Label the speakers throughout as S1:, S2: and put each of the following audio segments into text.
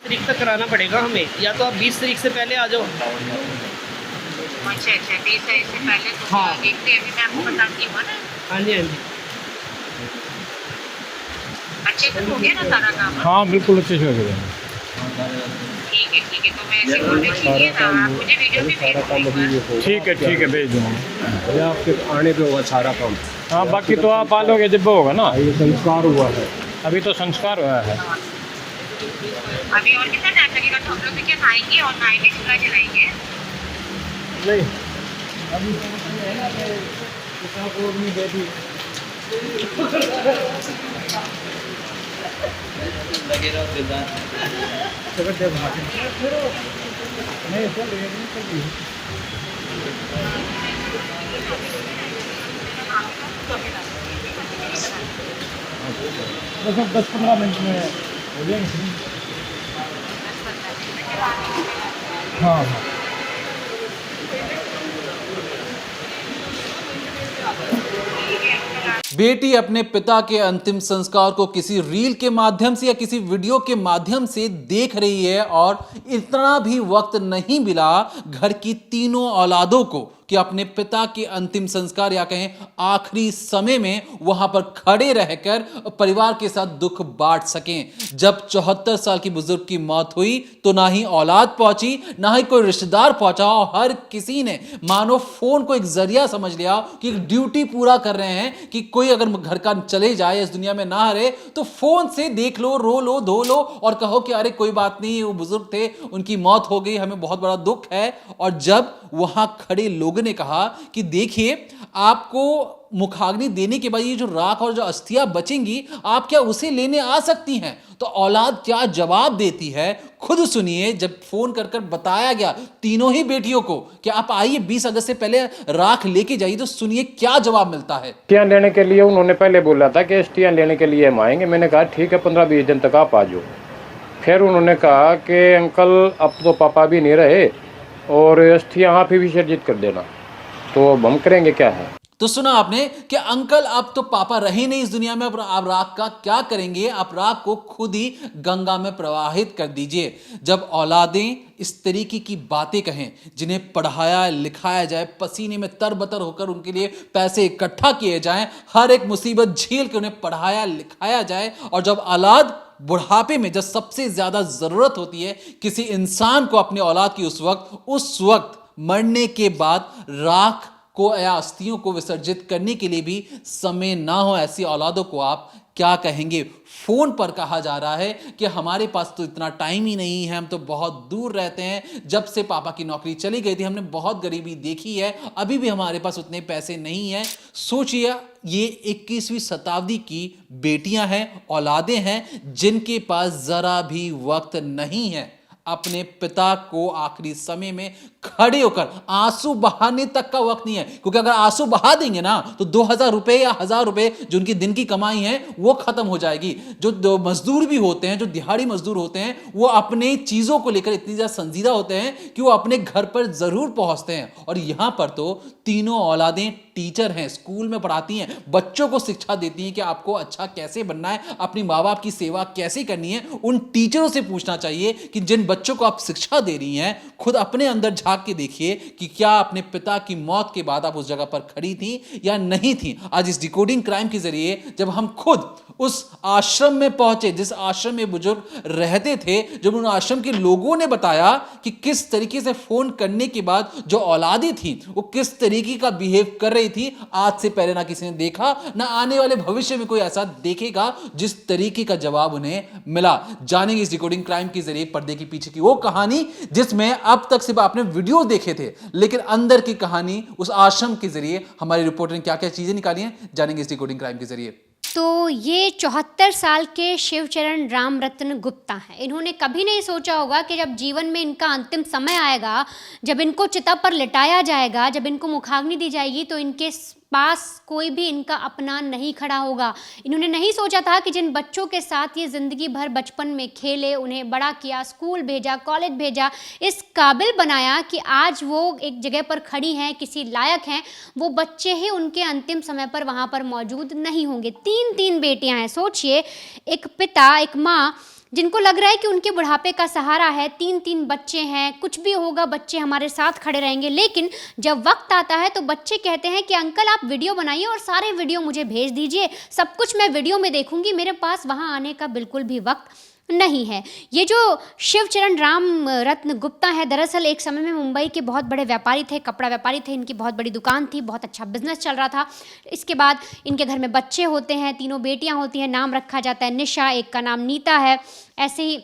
S1: तारीख तक कराना पड़ेगा हमें, या तो आप 20 तारीख से पहले आ जाओ।
S2: अच्छा 20 तारीख से पहले तो
S1: हाँ।
S2: देखते हैं, अभी मैं आपको बताती हूँ ना।
S1: हाँ जी, हाँ जी।
S2: अच्छे से हो गया ना सारा काम?
S3: हाँ बिल्कुल अच्छे से हो गया।
S2: ठीक है, तो मैं ऐसे बोल रही ना, आप मुझे वीडियो भी भेज दो।
S3: ठीक है भेज दूँगा।
S4: भैया आपके आने पे होगा सारा काम।
S3: हाँ बाकी तो आप आ लोगे जब होगा ना,
S4: ये संस्कार हुआ है।
S3: अभी तो संस्कार हुआ है।
S2: अभी और कितना टाइम लगेगा? तो हम लोग तो क्या खाएंगे और नाइट चूल्हा जलाएंगे?
S3: नहीं अभी तो है ना कितना को नहीं दे दी
S1: लगे रहो दिलदार।
S3: नहीं चल रही नहीं चल रही। बस 10-15 मिनट में हो जाएंगे। हाँ हाँ
S5: बेटी अपने पिता के अंतिम संस्कार को किसी रील के माध्यम से या किसी वीडियो के माध्यम से देख रही है और इतना भी वक्त नहीं मिला घर की तीनों औलादों को कि अपने पिता के अंतिम संस्कार या कहें आखिरी समय में वहां पर खड़े रहकर परिवार के साथ दुख बांट सकें। जब 74 साल की बुजुर्ग की मौत हुई तो ना ही औलाद पहुंची, ना ही कोई रिश्तेदार पहुंचा और हर किसी ने मानो फोन को एक जरिया समझ लिया कि एक ड्यूटी पूरा कर रहे हैं कि कोई अगर घर का चले जाए, इस दुनिया में ना रहे तो फोन से देख लो, रो लो, धो लो और कहो कि अरे कोई बात नहीं, वो बुजुर्ग थे, उनकी मौत हो गई, हमें बहुत बड़ा दुख है। और जब वहां खड़े लोगों ने कहा कि देखिए आपको मुखाग्नि देने के बाद ये जो राख और जो अस्थियां बचेंगी आप क्या उसे लेने आ सकती हैं, तो औलाद क्या जवाब देती है खुद सुनिए। जब फोन कर कर बताया गया तीनों ही बेटियों को कि आप आइए 20 अगस्त से पहले राख लेके जाइए, तो सुनिए क्या जवाब मिलता है।
S3: एसटियाँ लेने के लिए उन्होंने पहले बोला था कि एसटियाँ लेने के लिए हम आएंगे। मैंने कहा ठीक है 15-20 दिन तक आप आ जाओ। फिर उन्होंने कहा कि अंकल अब तो पापा भी नहीं रहे और अस्थि आप ही विसर्जित कर देना, तो अब हम करेंगे क्या है।
S5: तो सुना आपने कि अंकल अब तो पापा रहे नहीं इस दुनिया में, अब आप राख का क्या करेंगे, आप राख को खुद ही गंगा में प्रवाहित कर दीजिए। जब औलादें इस तरीके की बातें कहें, जिन्हें पढ़ाया लिखाया जाए, पसीने में तरबतर होकर उनके लिए पैसे इकट्ठा किए जाएं, हर एक मुसीबत झेल के उन्हें पढ़ाया लिखाया जाए, और जब औलाद बुढ़ापे में जब सबसे ज्यादा जरूरत होती है किसी इंसान को अपने औलाद की, उस वक्त मरने के बाद राख को या अस्थियों को विसर्जित करने के लिए भी समय ना हो, ऐसी औलादों को आप क्या कहेंगे। फोन पर कहा जा रहा है कि हमारे पास तो इतना टाइम ही नहीं है, हम तो बहुत दूर रहते हैं, जब से पापा की नौकरी चली गई थी हमने बहुत गरीबी देखी है, अभी भी हमारे पास उतने पैसे नहीं हैं। सोचिए ये 21वीं शताब्दी की बेटियां हैं, औलादें हैं, जिनके पास जरा भी वक्त नहीं है अपने पिता को आखिरी समय में खड़े होकर आंसू बहाने तक का वक्त नहीं है, क्योंकि अगर आंसू बहा देंगे ना तो 2000 रुपए या 1000 रुपए जो उनकी दिन की कमाई है वो खत्म हो जाएगी। जो मजदूर भी होते हैं, जो दिहाड़ी मजदूर होते हैं, वो अपने चीजों को लेकर इतनी ज्यादा संजीदा होते हैं कि वो अपने घर पर जरूर पहुंचते हैं। और यहां पर तो तीनों औलादें टीचर हैं, स्कूल में पढ़ाती हैं, बच्चों को शिक्षा देती हैं कि आपको अच्छा कैसे बनना है, अपनी माँ बाप की सेवा कैसे करनी है। उन टीचरों से पूछना चाहिए कि जिन बच्चों को आप शिक्षा दे रही हैं, खुद अपने अंदर झांक के देखिए कि क्या अपने पिता की मौत के बाद आप उस जगह पर खड़ी थी या नहीं थी। आज इस डिकोडिंग क्राइम के जरिए जब हम खुद उस आश्रम में पहुंचे जिस आश्रम में बुजुर्ग रहते थे, जब उन आश्रम के लोगों ने बताया कि किस तरीके से फोन करने के बाद जो औलादी थी वो किस तरीके का बिहेव कर रही थी, आज से पहले ना किसी ने देखा, ना आने वाले भविष्य में कोई ऐसा देखेगा जिस तरीके का जवाब उन्हें मिला। जानेंगे इस डिकोडिंग क्राइम के जरिए पर्दे के पीछे की वो कहानी जिसमें अब तक सिर्फ आपने वीडियो देखे थे, लेकिन अंदर की कहानी उस आश्रम के जरिए हमारी रिपोर्टर ने क्या क्या चीजें निकाली हैं, जानेंगे इस डिकोडिंग क्राइम के जरिए।
S6: तो ये 74 साल के शिवचरण रामरत्न गुप्ता हैं। इन्होंने कभी नहीं सोचा होगा कि जब जीवन में इनका अंतिम समय आएगा, जब इनको चिता पर लिटाया जाएगा, जब इनको मुखाग्नि दी जाएगी, तो इनके पास कोई भी इनका अपना नहीं खड़ा होगा। इन्होंने नहीं सोचा था कि जिन बच्चों के साथ ये ज़िंदगी भर बचपन में खेले, उन्हें बड़ा किया, स्कूल भेजा, कॉलेज भेजा, इस काबिल बनाया कि आज वो एक जगह पर खड़ी हैं, किसी लायक हैं, वो बच्चे ही उनके अंतिम समय पर वहाँ पर मौजूद नहीं होंगे। तीन बेटियाँ हैं। सोचिए, एक पिता, एक माँ जिनको लग रहा है कि उनके बुढ़ापे का सहारा है, 3-3 बच्चे हैं, कुछ भी होगा बच्चे हमारे साथ खड़े रहेंगे। लेकिन जब वक्त आता है तो बच्चे कहते हैं कि अंकल आप वीडियो बनाइए और सारे वीडियो मुझे भेज दीजिए, सब कुछ मैं वीडियो में देखूंगी, मेरे पास वहाँ आने का बिल्कुल भी वक्त नहीं है। ये जो शिवचरण राम रत्न गुप्ता है, दरअसल एक समय में मुंबई के बहुत बड़े व्यापारी थे, कपड़ा व्यापारी थे, इनकी बहुत बड़ी दुकान थी, बहुत अच्छा बिजनेस चल रहा था। इसके बाद इनके घर में बच्चे होते हैं, 3 बेटियां होती हैं, नाम रखा जाता है निशा, एक का नाम नीता है। ऐसे ही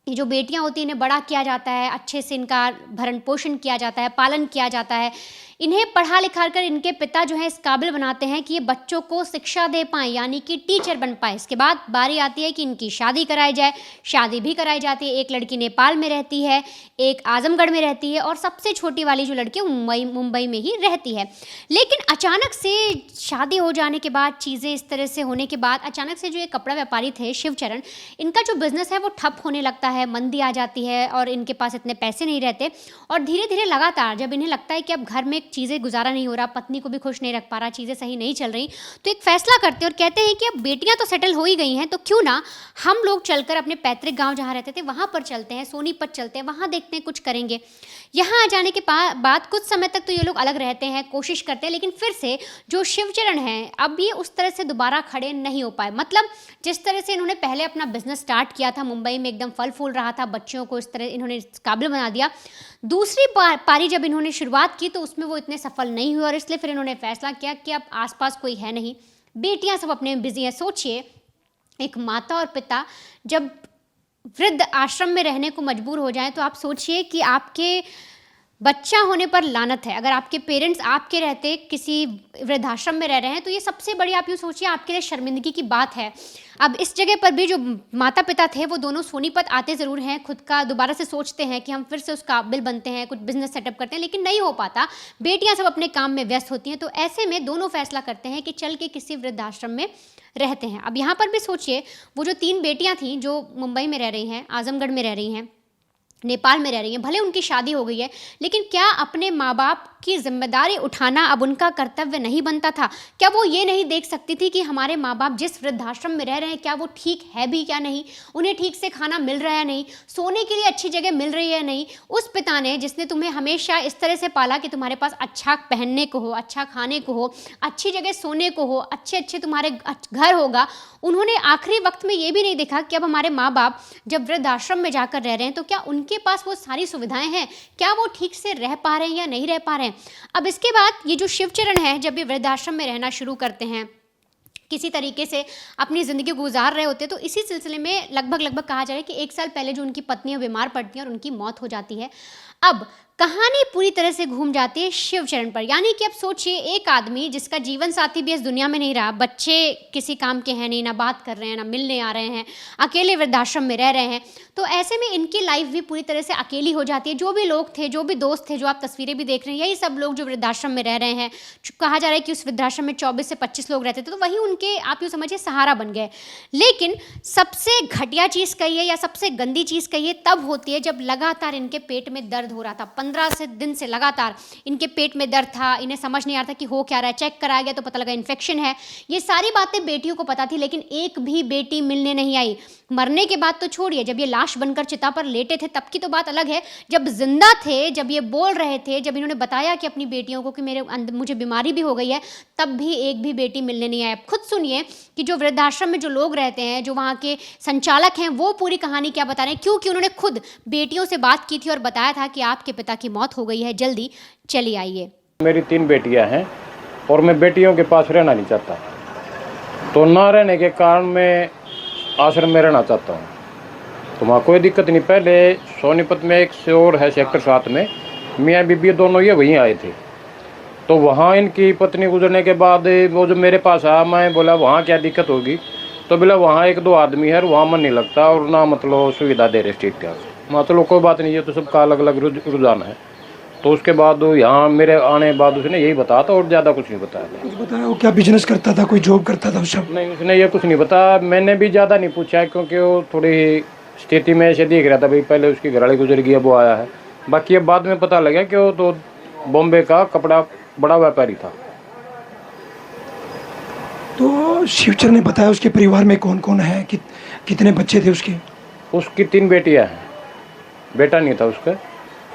S6: ये जो बेटियां होती हैं इन्हें बड़ा किया जाता है, अच्छे से इनका भरण पोषण किया जाता है, पालन किया जाता है। इन्हें पढ़ा लिखा कर इनके पिता जो है इस काबिल बनाते हैं कि ये बच्चों को शिक्षा दे पाएँ, यानी कि टीचर बन पाए। इसके बाद बारी आती है कि इनकी शादी कराई जाए, शादी भी कराई जाती है। एक लड़की नेपाल में रहती है, एक आजमगढ़ में रहती है और सबसे छोटी वाली जो लड़की मुंबई में ही रहती है। लेकिन अचानक से शादी हो जाने के बाद, चीज़ें इस तरह से होने के बाद, अचानक से जो ये कपड़ा व्यापारी थे शिवचरण, इनका जो बिज़नेस है वो ठप होने लगता है, मंदी आ जाती है और इनके पास इतने पैसे नहीं रहते। और धीरे धीरे लगातार जब इन्हें लगता है कि अब घर में चीज़ें गुजारा नहीं हो रहा, पत्नी को भी खुश नहीं रख पा रहा, चीज़ें सही नहीं चल रही, तो एक फैसला करते हैं और कहते हैं कि अब बेटियां तो सेटल हो ही गई हैं, तो क्यों ना हम लोग चलकर अपने पैतृक गांव जहां रहते थे वहां पर चलते हैं, सोनीपत चलते हैं, वहां देखते हैं, कुछ करेंगे। यहाँ आ जाने के बाद कुछ समय तक तो ये लोग अलग रहते हैं, कोशिश करते हैं, लेकिन फिर से जो शिवचरण हैं अब ये उस तरह से दोबारा खड़े नहीं हो पाए। मतलब जिस तरह से इन्होंने पहले अपना बिजनेस स्टार्ट किया था, मुंबई में एकदम फल फूल रहा था, बच्चों को इस तरह इन्होंने काबिल बना दिया, दूसरी पारी जब इन्होंने शुरुआत की तो उसमें वो इतने सफल नहीं हुए और इसलिए फिर इन्होंने फैसला किया कि अब आसपास कोई है नहीं, बेटियां सब अपने में बिजी हैं। सोचिए, एक माता और पिता जब वृद्ध आश्रम में रहने को मजबूर हो जाएं तो आप सोचिए कि आपके बच्चा होने पर लानत है। अगर आपके पेरेंट्स आपके रहते किसी वृद्धाश्रम में रह रहे हैं तो ये सबसे बड़ी, आप यूँ सोचिए, आपके लिए शर्मिंदगी की बात है। अब इस जगह पर भी जो माता पिता थे वो दोनों सोनीपत आते ज़रूर हैं, खुद का दोबारा से सोचते हैं कि हम फिर से उस काबिल बनते हैं, कुछ बिजनेस सेटअप करते हैं, लेकिन नहीं हो पाता, बेटियां सब अपने काम में व्यस्त होती हैं। तो ऐसे में दोनों फैसला करते हैं कि चल के किसी वृद्धाश्रम में रहते हैं। अब यहाँ पर भी सोचिए, वो जो 3 बेटियाँ थीं जो मुंबई में रह रही हैं, आजमगढ़ में रह रही हैं, नेपाल में रह रही हैं, भले उनकी शादी हो गई है, लेकिन क्या अपने माँ बाप की जिम्मेदारी उठाना अब उनका कर्तव्य नहीं बनता था? क्या वो ये नहीं देख सकती थी कि हमारे माँ बाप जिस वृद्धाश्रम में रह रहे हैं क्या वो ठीक है भी क्या नहीं, उन्हें ठीक से खाना मिल रहा है नहीं, सोने के लिए अच्छी जगह मिल रही है नहीं? उस पिता ने जिसने तुम्हें हमेशा इस तरह से पाला कि तुम्हारे पास अच्छा पहनने को हो, अच्छा खाने को हो, अच्छी जगह सोने को हो, अच्छे अच्छे तुम्हारे घर होगा, उन्होंने आखिरी वक्त में ये भी नहीं देखा कि अब हमारे माँ बाप जब वृद्धाश्रम में जाकर रह रहे हैं तो क्या उनके पास वो सारी सुविधाएं हैं, क्या वो ठीक से रह पा रहे हैं या नहीं रह पा रहे हैं। अब इसके बाद ये जो शिवचरण है, जब ये वृद्धाश्रम में रहना शुरू करते हैं, किसी तरीके से अपनी ज़िंदगी गुजार रहे होते, तो इसी सिलसिले में लगभग कहा जाए कि 1 साल पहले जो उनकी पत्नी बीमार पड़ती है और उनकी मौत हो जाती है। अब कहानी पूरी तरह से घूम जाती है शिवचरण पर। यानी कि अब सोचिए, एक आदमी जिसका जीवन साथी भी इस दुनिया में नहीं रहा, बच्चे किसी काम के हैं नहीं, ना बात कर रहे हैं, ना मिलने आ रहे हैं, अकेले वृद्धाश्रम में रह रहे हैं, तो ऐसे में इनकी लाइफ भी पूरी तरह से अकेली हो जाती है। जो भी लोग थे, जो भी दोस्त थे, जो आप तस्वीरें भी देख रहे हैं, यही सब लोग जो वृद्धाश्रम में रह रहे हैं, कहा जा रहा है कि उस वृद्धाश्रम में 24 से 25 लोग रहते थे, तो वही उनके, आप यूँ समझिए, सहारा बन गए। लेकिन सबसे घटिया चीज़ कहिए या सबसे गंदी चीज़ कहिए तब होती है जब लगातार इनके पेट में दर्द हो रहा था। 15 दिन से लगातार इनके पेट में दर्द था, इन्हें समझ नहीं आ रहा था कि हो क्या रहा है। चेक कराया गया तो पता लगा इन्फेक्शन है। ये सारी बातें बेटियों को पता थी, लेकिन एक भी बेटी मिलने नहीं आई। मरने के बाद तो छोड़िए, जब ये लाश बनकर चिता पर लेटे थे तब की तो बात अलग है। जब जिंदा थे, जब ये बोल रहे थे, जब इन्होंने बताया कि अपनी बेटियों को कि मुझे बीमारी भी हो गई है, तब भी एक भी बेटी मिलने नहीं आई। खुद सुनिए कि जो वृद्धाश्रम में जो लोग रहते हैं, जो वहाँ के संचालक हैं, वो पूरी कहानी क्या बता रहे हैं, क्योंकि उन्होंने खुद बेटियों से बात की थी और बताया था कि आपके पिता की मौत हो गई है, जल्दी चली आइए।
S3: मेरी 3 बेटियां हैं और मैं बेटियों के पास रहना नहीं चाहता, तो ना रहने के कारण मैं आश्रम में रहना चाहता हूँ। तो वहाँ कोई दिक्कत नहीं। पहले सोनीपत में एक और है सेक्टर 7 में, मियाँ बीबी दोनों ये वहीं आए थे, तो वहाँ इनकी पत्नी गुजरने के बाद वो जो मेरे पास आया, मैं बोला वहाँ क्या दिक्कत होगी, तो बोला वहाँ 1-2 आदमी है, वहाँ मन नहीं लगता और ना मतलब सुविधा दे रहे ठीक ठाक। मतलब कोई बात नहीं है, तो सबका अलग अलग रुझान है। तो उसके बाद यहाँ मेरे आने के बाद उसने यही बताया था और ज़्यादा कुछ नहीं बताया था।
S7: कुछ बताया वो क्या बिजनेस करता था, कोई जॉब करता था? सब
S3: नहीं, उसने ये कुछ नहीं बताया। मैंने भी ज़्यादा नहीं पूछा क्योंकि वो थोड़ी स्थिति में ऐसे देख रहा था, भाई पहले उसकी घरवाली गुजर गई, अब वो आया है। बाकी अब बाद में पता लगा कि वो तो बॉम्बे का कपड़ा बड़ा व्यापारी था।
S7: तो शिवचरण ने बताया उसके परिवार में कौन कौन है, कितने बच्चे थे उसके?
S3: उसकी 3 बेटियां हैं, बेटा नहीं था उसका।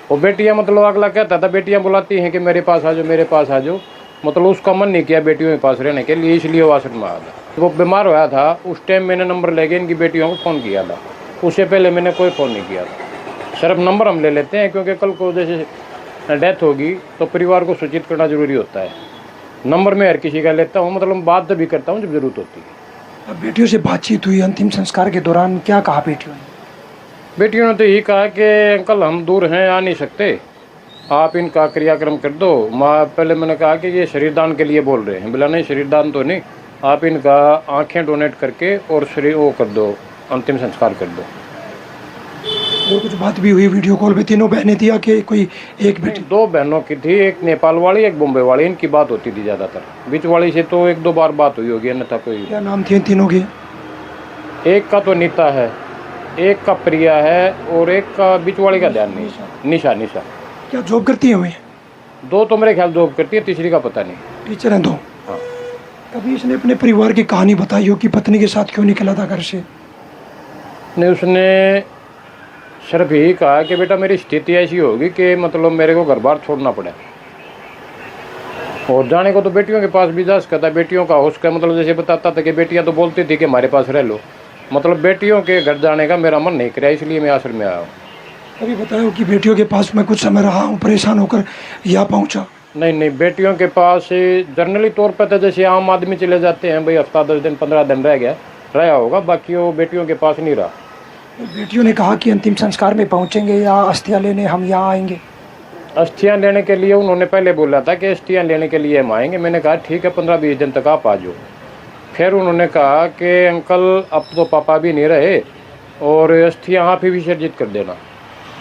S3: वो बेटियां मतलब अगला कहता था, बेटियां बुलाती हैं कि मेरे पास आ जाओ, मेरे पास आ जाओ, मतलब उसका मन नहीं किया बेटियों के पास रहने के लिए, इसलिए वो आश्रम में आ गया। वो बीमार होया था उस टाइम मैंने नंबर लेके इनकी बेटियों को फ़ोन किया था, उससे पहले मैंने कोई फ़ोन नहीं किया था। सिर्फ नंबर हम ले लेते हैं क्योंकि कल को जैसे डेथ होगी तो परिवार को सूचित करना ज़रूरी होता है। नंबर मैं हर किसी का लेता हूँ, मतलब बात भी करता हूँ जब ज़रूरत होती है।
S7: अब बेटियों से बातचीत हुई अंतिम संस्कार के दौरान, क्या कहा बेटियों ने?
S3: बेटियों ने तो यही कहा कि अंकल हम दूर हैं, आ नहीं सकते, आप इनका क्रियाक्रम कर दो। माँ पहले मैंने कहा कि ये शरीरदान के लिए बोल रहे हैं, बोला नहीं शरीरदान तो नहीं, आप इनका आंखें डोनेट करके और शरीर वो कर दो, अंतिम संस्कार कर दो।
S7: और कुछ बात भी हुई वीडियो कॉल पे? तीनों बहनें थी या कि कोई एक बेटी?
S3: 2 बहनों की थी, एक नेपाल वाली एक बॉम्बे वाली, इनकी बात होती थी ज़्यादातर। बीच वाली से तो 1-2 बार बात हुई होगी, अन्यथा कोई।
S7: क्या नाम थे इन तीनों के?
S3: एक का तो नीता है, एक का प्रिया है और एक का बीच वाली का ध्यान नहीं, निशा। निशा
S7: क्या जॉब करती हैं वे?
S3: 2 तो मेरे ख्याल जॉब करती है, तीसरी का पता नहीं।
S7: टीचर हैं 2?
S3: हाँ।
S7: कभी इसने अपने परिवार की कहानी बताई हो कि पत्नी के साथ क्यों निकला था घर से?
S3: नहीं, उसने सिर्फ यही कहा कि बेटा मेरी स्थिति ऐसी होगी कि मतलब मेरे को घर बार छोड़ना पड़े, और जाने को तो बेटियों के पास भी जा सकता है। बेटियों का उसका मतलब जैसे बताता था कि बेटियां तो बोलती थी कि हमारे पास रह लो, मतलब बेटियों के घर जाने का मेरा मन नहीं कराया, इसलिए मैं आश्रम में आया हूँ।
S7: कभी बताया कि बेटियों के पास मैं कुछ समय रहा हूँ, परेशान होकर यहाँ पहुँचा?
S3: नहीं, बेटियों के पास जनरली तौर पर तो जैसे आम आदमी चले जाते हैं, भाई हफ्ता 10 दिन 15 दिन रहा होगा, बाकी वो बेटियों के पास नहीं रहा।
S7: बेटियों ने कहा कि अंतिम संस्कार में पहुँचेंगे या अस्थियाँ लेने हम यहाँ आएंगे?
S3: अस्थियाँ लेने के लिए उन्होंने पहले बोला था कि अस्थियाँ लेने के लिए हम आएंगे। मैंने कहा ठीक है, 15-20 दिन तक आप आ जाओ। फिर उन्होंने कहा कि अंकल अब तो पापा भी नहीं रहे और अस्थियाँ आप ही विसर्जित कर देना,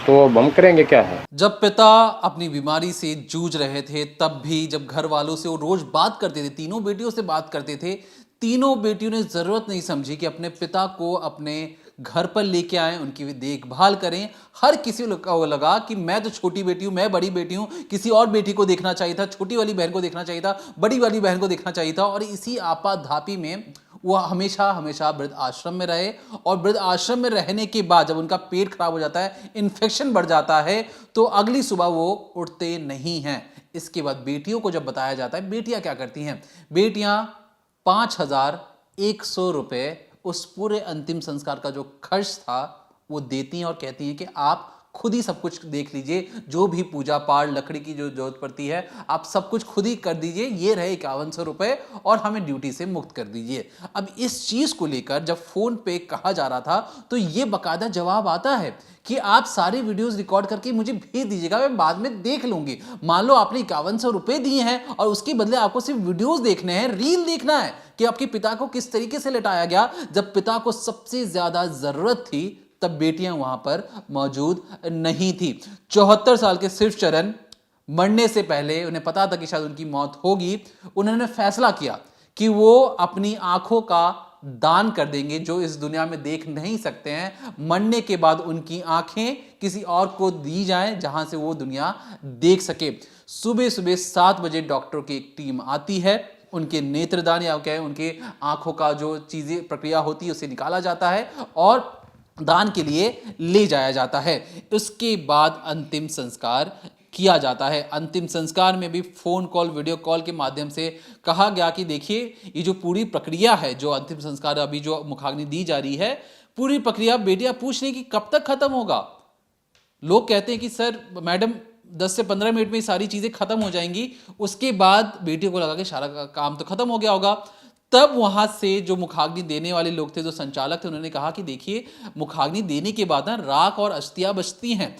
S3: तो अब हम करेंगे क्या है।
S5: जब पिता अपनी बीमारी से जूझ रहे थे तब भी जब घर वालों से वो रोज बात करते थे, तीनों बेटियों से बात करते थे, तीनों बेटियों ने जरूरत नहीं समझी कि अपने पिता को अपने घर पर लेके आए, उनकी भी देखभाल करें। हर किसी को लगा कि मैं तो छोटी बेटी हूं, मैं बड़ी बेटी हूं, किसी और बेटी को देखना चाहिए था, छोटी वाली बहन को देखना चाहिए था, बड़ी वाली बहन को देखना चाहिए था। और इसी आपाधापी में वो हमेशा हमेशा वृद्ध आश्रम में रहे। और वृद्ध आश्रम में रहने के बाद जब उनका पेट खराब हो जाता है, इन्फेक्शन बढ़ जाता है, तो अगली सुबह वो उठते नहीं हैं। इसके बाद बेटियों को जब बताया जाता है, बेटियां क्या करती हैं, बेटियां 5,100 रुपये उस पूरे अंतिम संस्कार का जो खर्च था वो देती हैं और कहती हैं कि आप खुद ही सब कुछ देख लीजिए, जो भी पूजा पाठ लकड़ी की जो जरूरत पड़ती है आप सब कुछ खुद ही कर दीजिए, ये रहे 5100 रुपये और हमें ड्यूटी से मुक्त कर दीजिए। अब इस चीज को लेकर जब फोन पे कहा जा रहा था तो ये बाकायदा जवाब आता है कि आप सारी वीडियोस रिकॉर्ड करके मुझे भेज दीजिएगा, मैं बाद में देख लूंगी। मान लो आपने 5100 रुपये दिए हैं और उसके बदले आपको सिर्फ वीडियोस देखने हैं, रील देखना है कि आपके पिता को किस तरीके से लिटाया गया। जब पिता को सबसे ज्यादा जरूरत थी तब बेटियां वहां पर मौजूद नहीं थी। 74 साल के शिवचरण मरने से पहले उन्हें पता था कि शायद उनकी मौत होगी, उन्होंने फैसला किया कि वो अपनी आंखों का दान कर देंगे जो इस दुनिया में देख नहीं सकते हैं। मरने के बाद उनकी आंखें किसी और को दी जाएं जहां से वो दुनिया देख सके। सुबह सुबह 7 बजे डॉक्टरों की एक टीम आती है, उनके नेत्रदान या क्या उनके आंखों का जो चीजें प्रक्रिया होती है उसे निकाला जाता है और दान के लिए ले जाया जाता है। उसके बाद अंतिम संस्कार किया जाता है। अंतिम संस्कार में भी फोन कॉल, वीडियो कॉल के माध्यम से कहा गया कि देखिए ये जो पूरी प्रक्रिया है, जो अंतिम संस्कार अभी जो मुखाग्नि दी जा रही है, पूरी प्रक्रिया बेटियां पूछ रही कि कब तक खत्म होगा। लोग कहते हैं कि सर मैडम 10 से 15 मिनट में सारी चीजें खत्म हो जाएंगी। उसके बाद बेटियों को लगा कि सारा काम तो खत्म हो गया होगा। तब वहां से जो मुखाग्नि देने वाले लोग थे, जो संचालक थे, उन्होंने कहा कि देखिए मुखाग्नि देने के बाद ना राख और अस्थियां बचती हैं,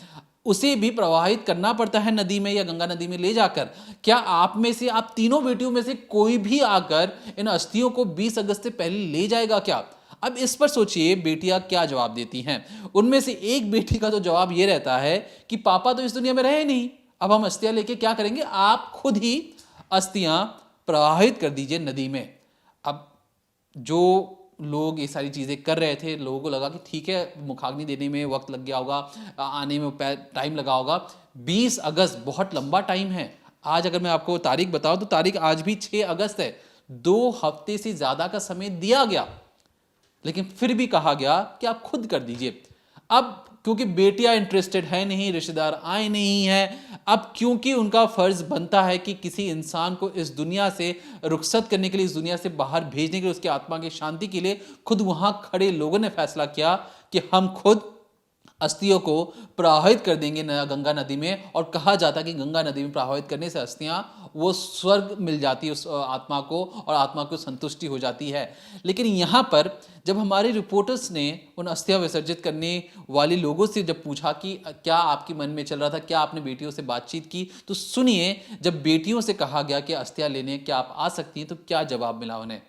S5: उसे भी प्रवाहित करना पड़ता है नदी में या गंगा नदी में ले जाकर। क्या आप में से, आप तीनों बेटियों में से कोई भी आकर इन अस्थियों को 20 अगस्त से पहले ले जाएगा क्या? अब इस पर सोचिए बेटियां क्या जवाब देती हैं। उनमें से एक बेटी का तो जवाब यह रहता है कि पापा तो इस दुनिया में रहे नहीं, अब हम अस्थियां लेके क्या करेंगे, आप खुद ही अस्थियां प्रवाहित कर दीजिए नदी में। अब जो लोग ये सारी चीज़ें कर रहे थे, लोगों को लगा कि ठीक है मुखाग्नि देने में वक्त लग गया होगा, आने में टाइम लगा होगा। 20 अगस्त बहुत लंबा टाइम है। आज अगर मैं आपको तारीख बताऊं तो तारीख आज भी 6 अगस्त है। 2 हफ्ते से ज़्यादा का समय दिया गया, लेकिन फिर भी कहा गया कि आप खुद कर दीजिए। अब क्योंकि बेटियां इंटरेस्टेड है नहीं, रिश्तेदार आए नहीं हैं, अब क्योंकि उनका फर्ज बनता है कि किसी इंसान को इस दुनिया से रुखसत करने के लिए, इस दुनिया से बाहर भेजने के लिए, उसकी आत्मा की शांति के लिए खुद वहां खड़े लोगों ने फैसला किया कि हम खुद अस्थियों को प्रवाहित कर देंगे गंगा नदी में। और कहा जाता है कि गंगा नदी में प्रवाहित करने से अस्थियां वो स्वर्ग मिल जाती है उस आत्मा को, और आत्मा को संतुष्टि हो जाती है। लेकिन यहाँ पर जब हमारे रिपोर्टर्स ने उन अस्थियां विसर्जित करने वाले लोगों से जब पूछा कि क्या आपके मन में चल रहा था, क्या आपने बेटियों से बातचीत की, तो सुनिए जब बेटियों से कहा गया कि अस्थियां लेने क्या आप आ सकती हैं तो क्या जवाब मिला उन्हें।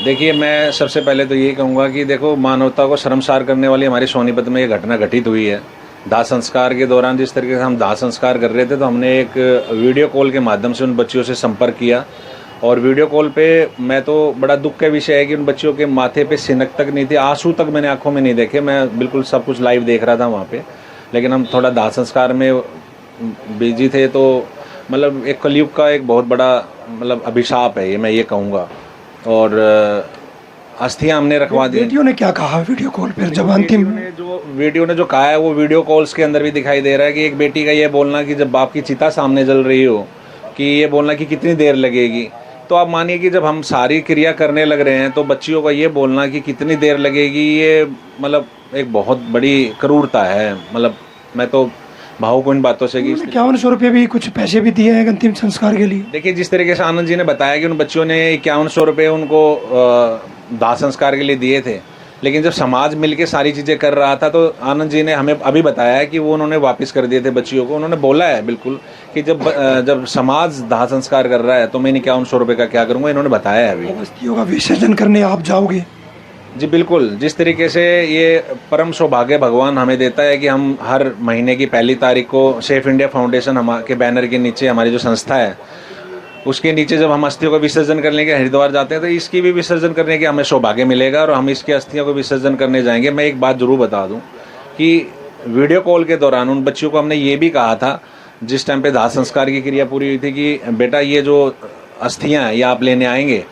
S8: देखिए, मैं सबसे पहले तो यही कहूँगा कि देखो, मानवता को शर्मसार करने वाली हमारी सोनीपत में ये घटना घटित हुई है। दाह संस्कार के दौरान जिस तरीके से हम दाह संस्कार कर रहे थे, तो हमने एक वीडियो कॉल के माध्यम से उन बच्चियों से संपर्क किया, और वीडियो कॉल पे मैं तो बड़ा दुख का विषय है कि उन बच्चियों के माथे पे सिनक तक नहीं थी, आंसू तक मैंने आंखों में नहीं देखे। मैं बिल्कुल सब कुछ लाइव देख रहा था वहाँ पे, लेकिन हम थोड़ा दाह संस्कार में बिजी थे, तो मतलब एक कलयुग का एक बहुत बड़ा मतलब अभिशाप है ये, मैं ये कहूँगा। और अस्थियां हमने रखवा दी।
S7: बेटियों ने क्या कहा वीडियो कॉल पर जब अंतिम
S8: वीडियो ने जो कहा है वो वीडियो कॉल्स के अंदर भी दिखाई दे रहा है कि एक बेटी का ये बोलना कि जब बाप की चिता सामने जल रही हो, कि ये बोलना कि कितनी देर लगेगी। तो आप मानिए कि जब हम सारी क्रिया करने लग रहे हैं तो बच्चियों का ये बोलना कि कितनी देर लगेगी, ये मतलब एक बहुत बड़ी क्रूरता है। मतलब मैं तो भावुक इन बातों से कि
S7: 5100 रुपये भी कुछ पैसे भी दिए हैं अंतिम संस्कार के लिए।
S8: देखिए, जिस तरीके से आनंद जी ने बताया कि उन बच्चियों ने 5100 रुपये उनको दाह संस्कार के लिए दिए थे, लेकिन जब समाज मिलके सारी चीज़ें कर रहा था तो आनंद जी ने हमें अभी बताया है कि वो उन्होंने वापस कर दिए थे बच्चियों को। उन्होंने बोला है बिल्कुल कि जब समाज दाह संस्कार कर रहा है तो मैं 5100 रुपये का क्या करूँगा, इन्होंने बताया है अभी।
S7: अस्थियों का विसर्जन करने आप जाओगे?
S8: जी बिल्कुल। जिस तरीके से ये परम सौभाग्य भगवान हमें देता है कि हम हर महीने की 1 तारीख को सेफ इंडिया फाउंडेशन के बैनर के नीचे, हमारी जो संस्था है उसके नीचे जब हम अस्थियों का विसर्जन करने के हरिद्वार जाते हैं तो इसकी भी विसर्जन करने के हमें सौभाग्य मिलेगा, और हम इसकी अस्थियों को विसर्जन करने जाएंगे। मैं एक बात जरूर बता दूं कि वीडियो कॉल के दौरान उन बच्चियों को हमने ये भी कहा था, जिस टाइम पे दाह संस्कार की क्रिया पूरी हुई थी, कि बेटा ये जो अस्थियाँ हैं ये आप लेने आएंगे।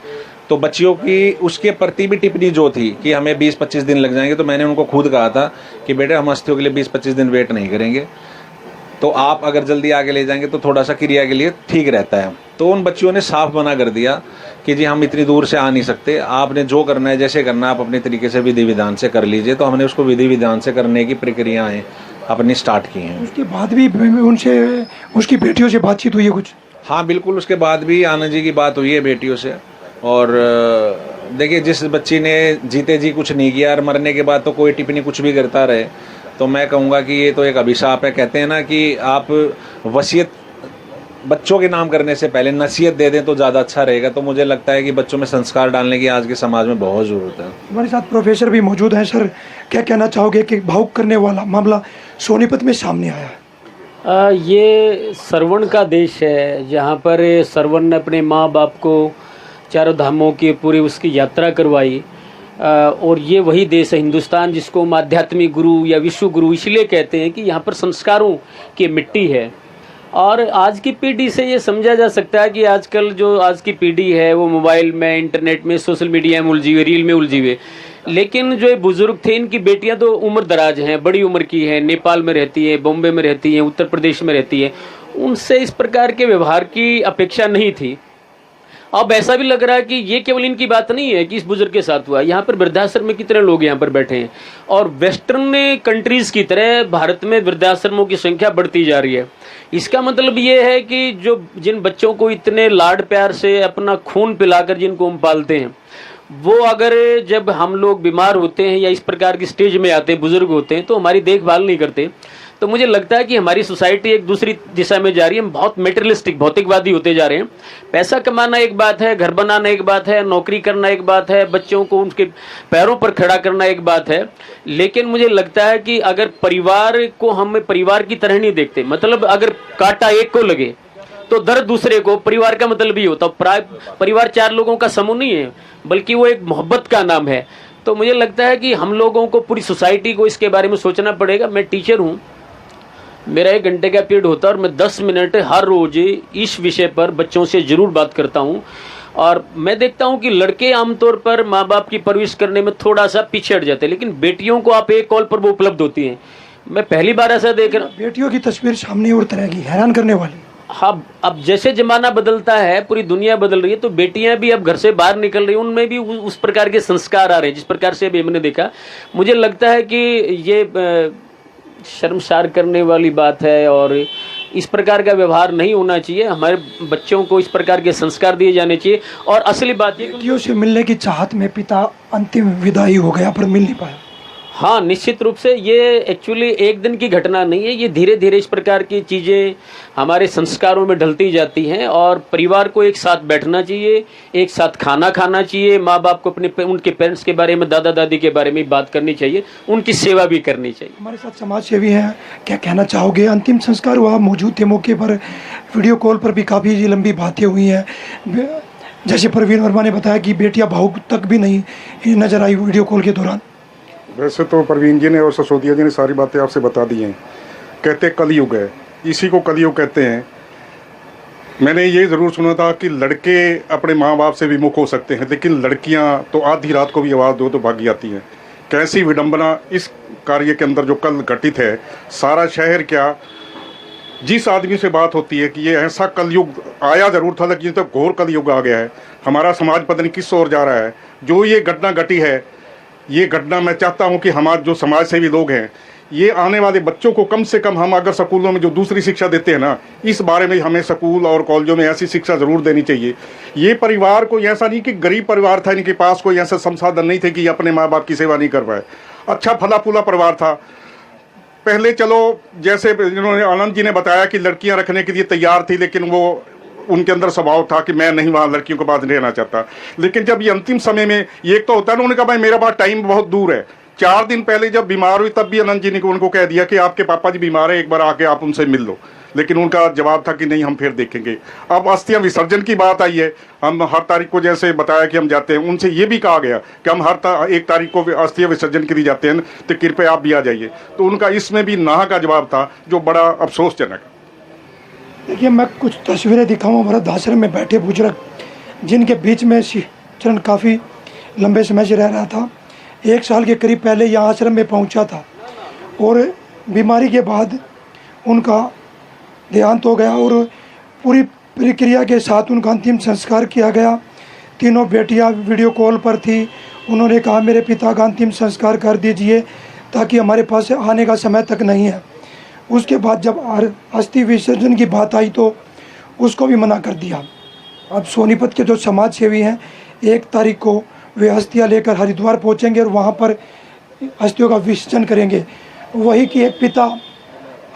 S8: तो बच्चियों की उसके प्रति भी टिप्पणी जो थी कि हमें 20-25 दिन लग जाएंगे, तो मैंने उनको खुद कहा था कि बेटा हम अस्थियों के लिए 20-25 दिन वेट नहीं करेंगे, तो आप अगर जल्दी आगे ले जाएंगे तो थोड़ा सा क्रिया के लिए ठीक रहता है। तो उन बच्चियों ने साफ मना कर दिया कि जी हम इतनी दूर से आ नहीं सकते, आपने जो करना है जैसे करना है आप अपने तरीके से विधि विधान से कर लीजिए। तो हमने उसको विधि विधान से करने की प्रक्रियाएँ अपनी स्टार्ट की हैं।
S7: उसके बाद भी उनसे, उसकी बेटियों से बातचीत हुई है कुछ?
S8: हाँ बिल्कुल, उसके बाद भी आनंद जी की बात हुई है बेटियों से। और देखिए, जिस बच्ची ने जीते जी कुछ नहीं किया और मरने के बाद तो कोई टिप्पणी कुछ भी करता रहे, तो मैं कहूँगा कि ये तो एक अभिशाप है। कहते हैं ना कि आप वसीयत बच्चों के नाम करने से पहले नसीहत दे दें तो ज़्यादा अच्छा रहेगा। तो मुझे लगता है कि बच्चों में संस्कार डालने की आज के समाज में बहुत ज़रूरत है।
S7: हमारे साथ प्रोफेसर भी मौजूद हैं। सर, क्या कहना चाहोगे कि भावुक करने वाला मामला सोनीपत में सामने आया है?
S9: ये श्रवण का देश है, जहाँ पर श्रवण ने अपने माँ बाप को चारों धामों की पूरी उसकी यात्रा करवाई, और ये वही देश है हिंदुस्तान जिसको हम आध्यात्मिक गुरु या विश्व गुरु इसलिए कहते हैं कि यहाँ पर संस्कारों की मिट्टी है। और आज की पीढ़ी से ये समझा जा सकता है कि आजकल जो आज की पीढ़ी है वो मोबाइल में, इंटरनेट में, सोशल मीडिया में उलझी हुई, रील में उलझी हुई। लेकिन जो बुजुर्ग थे, इनकी बेटियां तो उम्र दराज हैं, बड़ी उम्र की हैं, नेपाल में रहती है, बॉम्बे में रहती हैं, उत्तर प्रदेश में रहती है, उनसे इस प्रकार के व्यवहार की अपेक्षा नहीं थी। अब ऐसा भी लग रहा है कि ये केवल इनकी बात नहीं है कि इस बुजुर्ग के साथ हुआ। यहाँ पर वृद्धाश्रम में कितने लोग यहाँ पर बैठे हैं, और वेस्टर्न कंट्रीज की तरह भारत में वृद्धाश्रमों की संख्या बढ़ती जा रही है। इसका मतलब ये है कि जो जिन बच्चों को इतने लाड प्यार से अपना खून पिलाकर जिनको हम पालते हैं, वो अगर जब हम लोग बीमार होते हैं या इस प्रकार की स्टेज में आते हैं, बुजुर्ग होते हैं, तो हमारी देखभाल नहीं करते, तो मुझे लगता है कि हमारी सोसाइटी एक दूसरी दिशा में जा रही है। हम बहुत मेटेरियलिस्टिक, भौतिकवादी होते जा रहे हैं। पैसा कमाना एक बात है, घर बनाना एक बात है, नौकरी करना एक बात है, बच्चों को उनके पैरों पर खड़ा करना एक बात है। लेकिन मुझे लगता है कि अगर परिवार को हम परिवार की तरह नहीं देखते, मतलब अगर कांटा एक को लगे तो दर्द दूसरे को, परिवार का मतलब ही होता। परिवार 4 लोगों का समूह नहीं है, बल्कि वो एक मोहब्बत का नाम है। तो मुझे लगता है कि हम लोगों को, पूरी सोसाइटी को इसके बारे में सोचना पड़ेगा। मैं टीचर हूँ, मेरा 1 घंटे का पीरियड होता है और मैं 10 मिनट हर रोज इस विषय पर बच्चों से जरूर बात करता हूँ। और मैं देखता हूं कि लड़के आमतौर पर माँ बाप की परवरिश करने में थोड़ा सा पीछे हट जाते हैं, लेकिन बेटियों को आप एक कॉल पर वो उपलब्ध होती हैं। मैं पहली बार ऐसा देख रहा हूँ।
S7: बेटियों की तस्वीर सामने और तरह की हैरान करने वाली।
S9: हाँ, अब जैसे जमाना बदलता है, पूरी दुनिया बदल रही है, तो बेटियां भी अब घर से बाहर निकल रही हैं, उनमें भी उस प्रकार के संस्कार आ रहे हैं जिस प्रकार से अभी हमने देखा। मुझे लगता है कि ये शर्मसार करने वाली बात है और इस प्रकार का व्यवहार नहीं होना चाहिए। हमारे बच्चों को इस प्रकार के संस्कार दिए जाने चाहिए। और असली बात ये,
S7: बेटियों से मिलने की चाहत में पिता अंतिम विदाई हो गया पर मिल नहीं पाया।
S9: हाँ, निश्चित रूप से ये एक्चुअली एक दिन की घटना नहीं है, ये धीरे धीरे इस प्रकार की चीज़ें हमारे संस्कारों में ढलती जाती हैं। और परिवार को एक साथ बैठना चाहिए, एक साथ खाना खाना चाहिए, माँ बाप को अपने उनके पेरेंट्स के बारे में, दादा दादी के बारे में बात करनी चाहिए, उनकी सेवा भी करनी चाहिए।
S7: हमारे साथ समाज सेवी हैं, क्या कहना चाहोगे? अंतिम संस्कार हुआ, मौजूद थे मौके पर, वीडियो कॉल पर भी काफ़ी लंबी बातें हुई हैं। जैसे प्रवीण वर्मा ने बताया कि बेटियाँ भावुक तक भी नहीं नजर आई वीडियो कॉल के दौरान।
S10: वैसे तो प्रवीण जी ने और ससोदिया जी ने सारी बातें आपसे बता दी हैं। कहते कलयुग है, इसी को कलयुग कहते हैं। मैंने ये ज़रूर सुना था कि लड़के अपने माँ बाप से विमुख हो सकते हैं, लेकिन लड़कियाँ तो आधी रात को भी आवाज़ दो तो भागी आती हैं। कैसी विडंबना इस कार्य के अंदर जो कल घटित है। सारा शहर क्या, जिस आदमी से बात होती है कि ये ऐसा कलयुग आया ज़रूर था, लेकिन तो घोर कलयुग आ गया है। हमारा समाज पता नहीं किस ओर जा रहा है। जो ये घटना घटी है, ये घटना मैं चाहता हूं कि हमारे जो समाज सेवी लोग हैं, ये आने वाले बच्चों को कम से कम, हम अगर स्कूलों में जो दूसरी शिक्षा देते हैं ना, इस बारे में हमें स्कूल और कॉलेजों में ऐसी शिक्षा ज़रूर देनी चाहिए। ये परिवार को ऐसा नहीं कि गरीब परिवार था, इनके पास कोई ऐसा संसाधन नहीं थे कि अपने माँ बाप की सेवा नहीं कर पाए। अच्छा फला फूला परिवार था पहले। चलो, जैसे इन्होंने आनंद जी ने बताया कि लड़कियाँ रखने के लिए तैयार थी, लेकिन वो उनके अंदर स्वभाव था कि मैं नहीं वहाँ लड़कियों के पास रहना चाहता। लेकिन जब ये अंतिम समय में ये एक तो होता है, उन्होंने कहा भाई मेरा पास टाइम बहुत दूर है। 4 दिन पहले जब बीमार हुई तब भी आनंद जी ने उनको कह दिया कि आपके पापा जी बीमार है, एक बार आके आप उनसे मिल लो। लेकिन उनका जवाब था कि नहीं, हम फिर देखेंगे। अब अस्थियां विसर्जन की बात आई है, हम हर तारीख को जैसे बताया कि हम जाते हैं, उनसे ये भी कहा गया कि हम हर 1 तारीख को अस्थियां विसर्जन के लिए जाते हैं, तो कृपया आप भी आ जाइए। तो उनका इसमें भी नाह का जवाब था, जो बड़ा अफसोसजनक।
S7: देखिए, मैं कुछ तस्वीरें दिखाऊँ वृद्धाश्रम में बैठे बुजुर्ग, जिनके बीच में चरण काफ़ी लंबे समय से रह रहा था। 1 साल के करीब पहले यहाँ आश्रम में पहुँचा था और बीमारी के बाद उनका देहांत हो गया और पूरी प्रक्रिया के साथ उनका अंतिम संस्कार किया गया। तीनों बेटियाँ वीडियो कॉल पर थी। उन्होंने कहा मेरे पिता का अंतिम संस्कार कर दीजिए, ताकि हमारे पास आने का समय तक नहीं है। उसके बाद जब अस्थि विसर्जन की बात आई तो उसको भी मना कर दिया। अब सोनीपत के जो समाज सेवी हैं, 1 तारीख को वे अस्थियाँ लेकर हरिद्वार पहुंचेंगे और वहां पर अस्थियों का विसर्जन करेंगे। वही कि एक पिता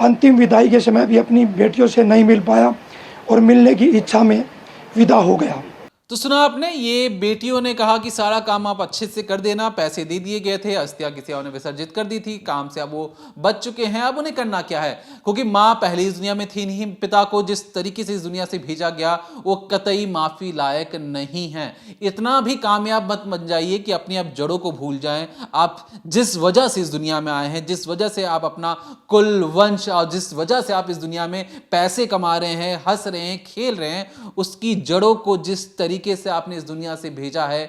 S7: अंतिम विदाई के समय भी अपनी बेटियों से नहीं मिल पाया और मिलने की इच्छा में विदा हो गया।
S5: तो सुना आपने, ये बेटियों ने कहा कि सारा काम आप अच्छे से कर देना, पैसे दे दिए गए थे, अस्थियां किसी और ने विसर्जित कर दी थी, काम से अब वो बच चुके हैं, अब उन्हें करना क्या है, क्योंकि माँ पहले इस दुनिया में थी नहीं। पिता को जिस तरीके से इस दुनिया से भेजा गया वो कतई माफी लायक नहीं है। इतना भी कामयाब मत बन जाइए कि अपनी आप जड़ों को भूल जाएं। आप जिस वजह से इस दुनिया में आए हैं, जिस वजह से आप अपना कुल वंश और जिस वजह से आप इस दुनिया में पैसे कमा रहे हैं, हंस रहे हैं, खेल रहे हैं, उसकी जड़ों को जिस तरीके से आपने इस दुनिया से भेजा है,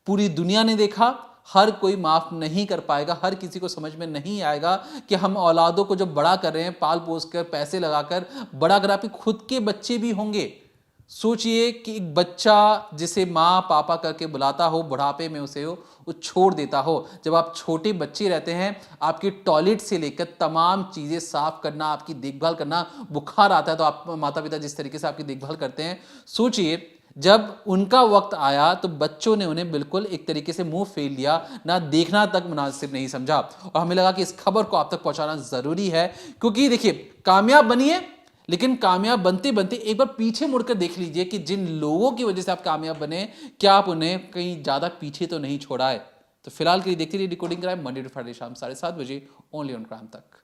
S5: पूरी दुनिया ने देखा। हर कोई माफ नहीं कर पाएगा, हर किसी को समझ में नहीं आएगा कि हम औलादों को जब बड़ा कर रहे हैं, पाल पोस कर, पैसे लगाकर बड़ा कर, आपके खुद के बच्चे भी होंगे। सोचिए कि एक बच्चा जिसे माँ पापा करके बुलाता हो, बुढ़ापे में उसे वो छोड़ देता हो। जब आप छोटे बच्चे रहते हैं, आपकी टॉयलेट से लेकर तमाम चीज़ें साफ करना, आपकी देखभाल करना, बुखार आता है तो आप माता पिता जिस तरीके से आपकी देखभाल करते हैं, सोचिए जब उनका वक्त आया तो बच्चों ने उन्हें बिल्कुल एक तरीके से मुंह फेर लिया, ना देखना तक मुनासिब नहीं समझा। और हमें लगा कि इस खबर को आप तक पहुंचाना जरूरी है, क्योंकि देखिए, कामयाब बनिए, लेकिन कामयाब बनते बनते एक बार पीछे मुड़कर देख लीजिए कि जिन लोगों की वजह से आप कामयाब बने, क्या आप उन्हें कहीं ज्यादा पीछे तो नहीं छोड़ा है। तो फिलहाल के लिए देखते रहिए decoding crime, Monday to Friday शाम 7:30 बजे, ओनली ऑन क्राइम तक।